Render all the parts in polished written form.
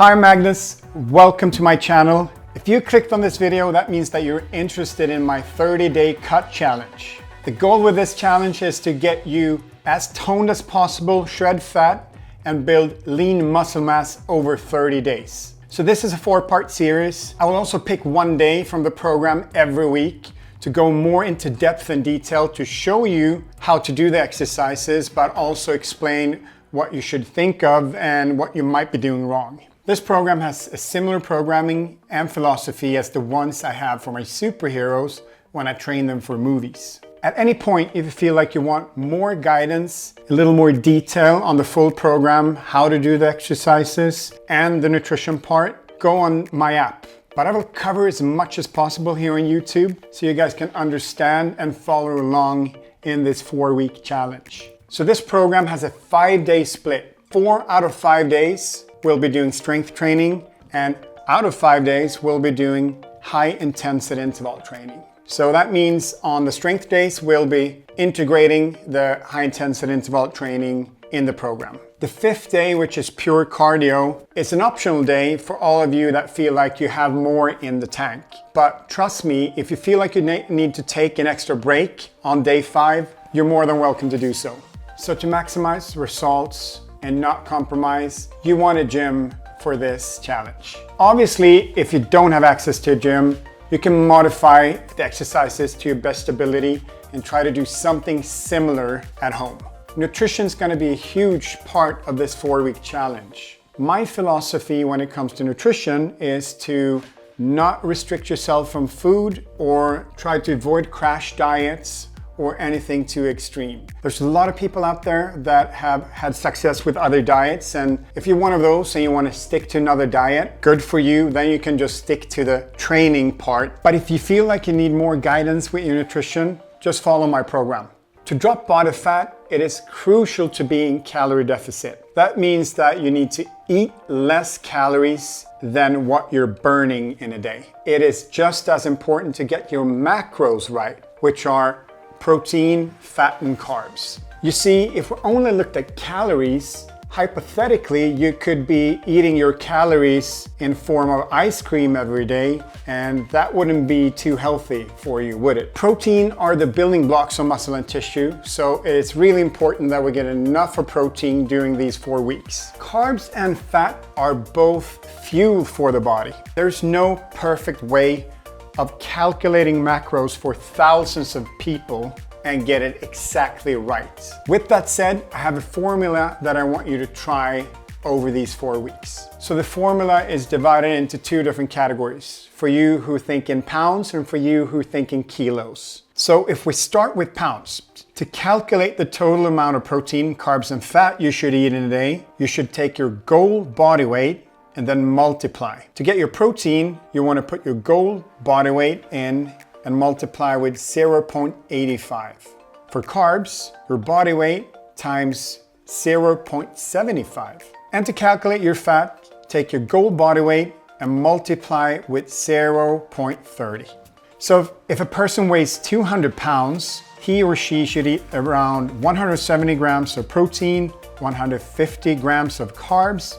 Hi, I'm Magnus. Welcome to my channel. If you clicked on this video, that means that you're interested in my 30-day cut challenge. The goal with this challenge is to get you as toned as possible, shred fat, and build lean muscle mass over 30 days. So this is a 4-part series. I will also pick one day from the program every week to go more into depth and detail to show you how to do the exercises, but also explain what you should think of and what you might be doing wrong. This program has a similar programming and philosophy as the ones I have for my superheroes when I train them for movies. At any point, if you feel like you want more guidance, a little more detail on the full program, how to do the exercises and the nutrition part, go on my app. But I will cover as much as possible here on YouTube so you guys can understand and follow along in this 4-week challenge. So this program has a 5-day split. 4 out of 5 days we'll be doing strength training, and out of 5 days we'll be doing high intensity interval training. So that means on the strength days we'll be integrating the high intensity interval training in the program. The 5th day, which is pure cardio, is an optional day for all of you that feel like you have more in the tank. But trust me, if you feel like you need to take an extra break on day 5, you're more than welcome to do so. So to maximize results and not compromise, you want a gym for this challenge. Obviously, if you don't have access to a gym, you can modify the exercises to your best ability and try to do something similar at home. Nutrition is going to be a huge part of this 4-week challenge. My philosophy when it comes to nutrition is to not restrict yourself from food or try to avoid crash diets or anything too extreme. There's a lot of people out there that have had success with other diets, and if you're one of those and you want to stick to another diet, good for you, then you can just stick to the training part. But if you feel like you need more guidance with your nutrition, just follow my program. To drop body fat, it is crucial to be in calorie deficit. That means that you need to eat less calories than what you're burning in a day. It is just as important to get your macros right, which are protein, fat, and carbs. You see, if we only looked at calories, hypothetically, you could be eating your calories in form of ice cream every day, and that wouldn't be too healthy for you, would it? Protein are the building blocks of muscle and tissue, so it's really important that we get enough of protein during these 4 weeks. Carbs and fat are both fuel for the body. There's no perfect way of calculating macros for thousands of people and get it exactly right. With that said, I have a formula that I want you to try over these 4 weeks. So the formula is divided into 2 different categories, for you who think in pounds and for you who think in kilos. So if we start with pounds, to calculate the total amount of protein, carbs, and fat you should eat in a day, you should take your goal body weight and then multiply. To get your protein, you want to put your goal body weight in and multiply with 0.85. For carbs, your body weight times 0.75. And to calculate your fat, take your goal body weight and multiply with 0.30. So if a person weighs 200 pounds, he or she should eat around 170 grams of protein, 150 grams of carbs,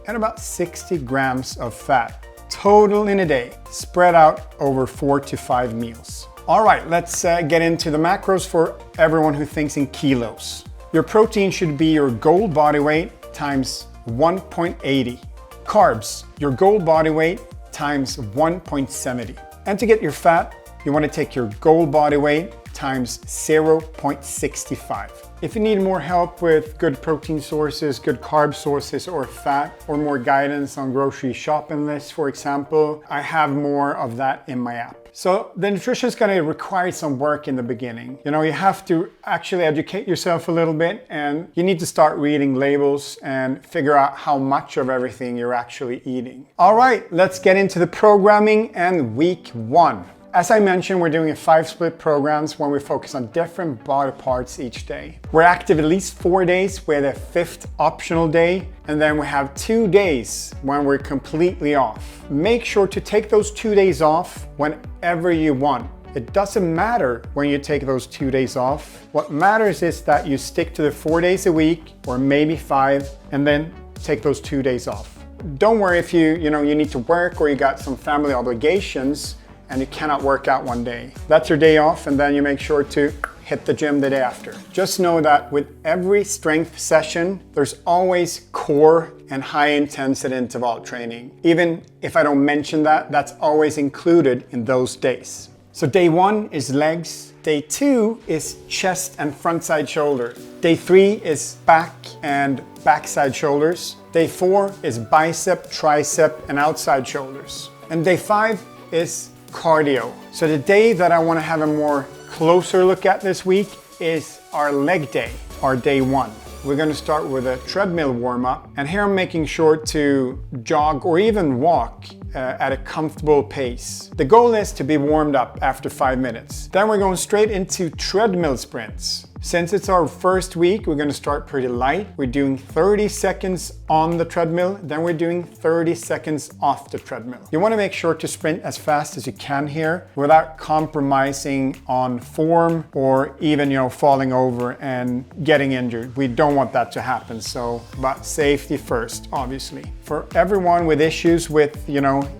and about 60 grams of fat total in a day, spread out over 4 to 5 meals. All right, let's get into the macros for everyone who thinks in kilos. Your protein should be your goal body weight times 1.80. Carbs, your goal body weight times 1.70. And to get your fat, you want to take your goal body weight times 0.65. If you need more help with good protein sources, good carb sources, or fat, or more guidance on grocery shopping lists, for example, I have more of that in my app. So the nutrition is going to require some work in the beginning. You know, you have to actually educate yourself a little bit, and you need to start reading labels and figure out how much of everything you're actually eating. All right, let's get into the programming and week 1. As I mentioned, we're doing a 5-split programs when we focus on different body parts each day. We're active at least 4 days with a 5th optional day, and then we have 2 days when we're completely off. Make sure to take those 2 days off whenever you want. It doesn't matter when you take those 2 days off. What matters is that you stick to the 4 days a week, or maybe 5, and then take those 2 days off. don't worry if you need to work or you got some family obligations and you cannot work out one day. That's your day off, and then you make sure to hit the gym the day after. Just know that with every strength session, there's always core and high intensity interval training. Even if I don't mention that, that's always included in those days. So day 1 is legs. Day 2 is chest and front side shoulder. Day 3 is back and backside shoulders. Day 4 is bicep, tricep, and outside shoulders. And day 5 is cardio. So the day that I want to have a more closer look at this week is our leg day, our day 1. We're going to start with a treadmill warm-up, and here I'm making sure to jog or even walk at a comfortable pace. The goal is to be warmed up after 5 minutes. Then we're going straight into treadmill sprints. Since it's our first week, we're going to start pretty light. We're doing 30 seconds on the treadmill, then we're doing 30 seconds off the treadmill. You want to make sure to sprint as fast as you can here without compromising on form or even, falling over and getting injured. We don't want that to happen. So, but safety first, obviously. For everyone with issues with,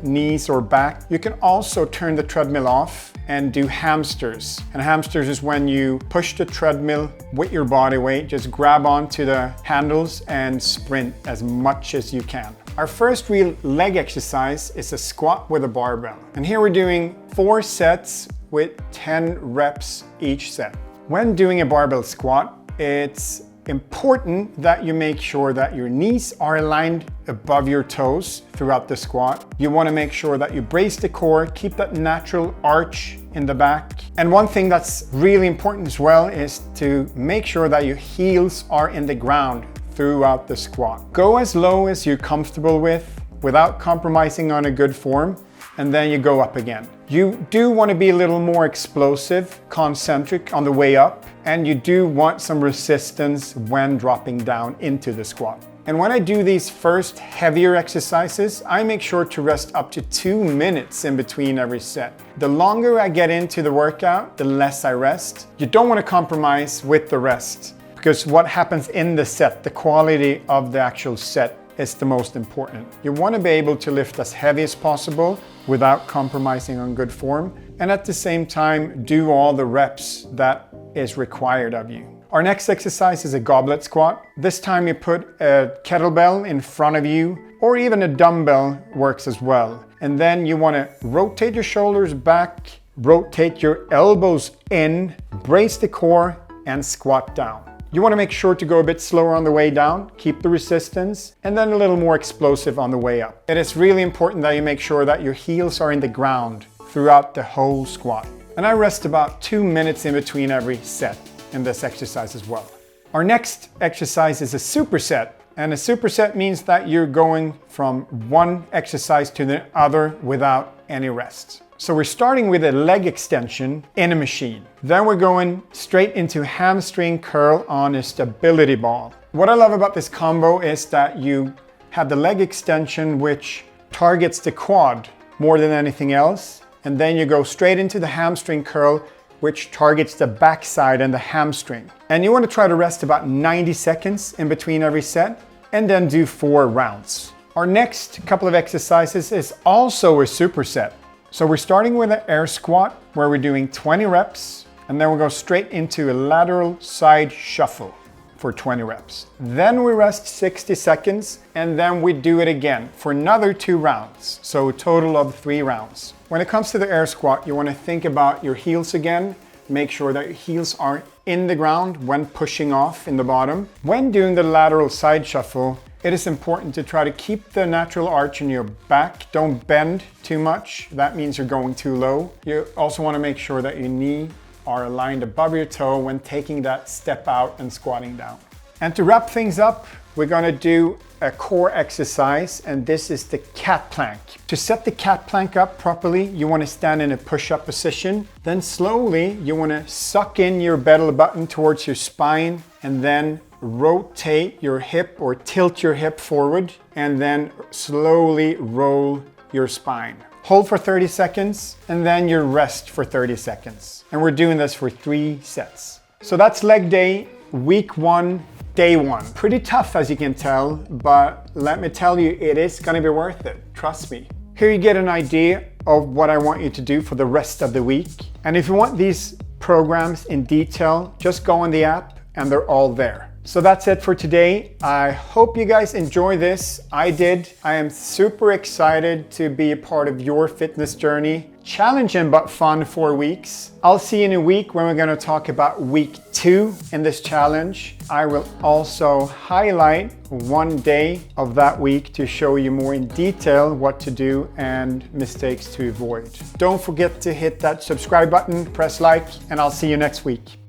knees or back, you can also turn the treadmill off and do hamsters. And hamsters is when you push the treadmill with your body weight, just grab onto the handles and sprint as much as you can. Our first real leg exercise is a squat with a barbell. And here we're doing 4 sets with 10 reps each set. When doing a barbell squat, it's important that you make sure that your knees are aligned above your toes throughout the squat. You want to make sure that you brace the core, keep that natural arch in the back. And one thing that's really important as well is to make sure that your heels are in the ground throughout the squat. Go as low as you're comfortable with without compromising on a good form, and then you go up again. You do want to be a little more explosive, concentric on the way up, and you do want some resistance when dropping down into the squat. And when I do these first heavier exercises, I make sure to rest up to 2 minutes in between every set. The longer I get into the workout, the less I rest. You don't want to compromise with the rest, because what happens in the set, the quality of the actual set, is the most important. You want to be able to lift as heavy as possible without compromising on good form, and at the same time do all the reps that is required of you. Our next exercise is a goblet squat. This time you put a kettlebell in front of you, or even a dumbbell works as well. And then you want to rotate your shoulders back, rotate your elbows in, brace the core, and squat down. You want to make sure to go a bit slower on the way down, keep the resistance, and then a little more explosive on the way up. It is really important that you make sure that your heels are in the ground throughout the whole squat. And I rest about 2 minutes in between every set in this exercise as well. Our next exercise is a superset. And a superset means that you're going from one exercise to the other without any rest. So we're starting with a leg extension in a machine. Then we're going straight into hamstring curl on a stability ball. What I love about this combo is that you have the leg extension, which targets the quad more than anything else. And then you go straight into the hamstring curl, which targets the backside and the hamstring. And you want to try to rest about 90 seconds in between every set, and then do 4 rounds. Our next couple of exercises is also a superset. So we're starting with an air squat where we're doing 20 reps, and then we'll go straight into a lateral side shuffle for 20 reps. Then we rest 60 seconds, and then we do it again for another 2 rounds. So a total of 3 rounds. When it comes to the air squat, you want to think about your heels again. Make sure that your heels are in the ground when pushing off in the bottom. When doing the lateral side shuffle, it is important to try to keep the natural arch in your back. Don't bend too much. That means you're going too low. You also want to make sure that your knee are aligned above your toe when taking that step out and squatting down. And to wrap things up, we're going to do a core exercise, and this is the cat plank. To set the cat plank up properly, you want to stand in a push-up position. Then slowly, you want to suck in your belly button towards your spine, and then rotate your hip or tilt your hip forward, and then slowly roll your spine. Hold for 30 seconds, and then you rest for 30 seconds. And we're doing this for 3 sets. So that's leg day, week 1 Day 1. Pretty tough as you can tell, but let me tell you, it is gonna be worth it. Trust me. Here you get an idea of what I want you to do for the rest of the week. And if you want these programs in detail, just go on the app and they're all there. So that's it for today. I hope you guys enjoy this. I did. I am super excited to be a part of your fitness journey. Challenging but fun 4 weeks. I'll see you in a week when we're going to talk about week 2 in this challenge. I will also highlight one day of that week to show you more in detail what to do and mistakes to avoid. Don't forget to hit that subscribe button, press like, and I'll see you next week.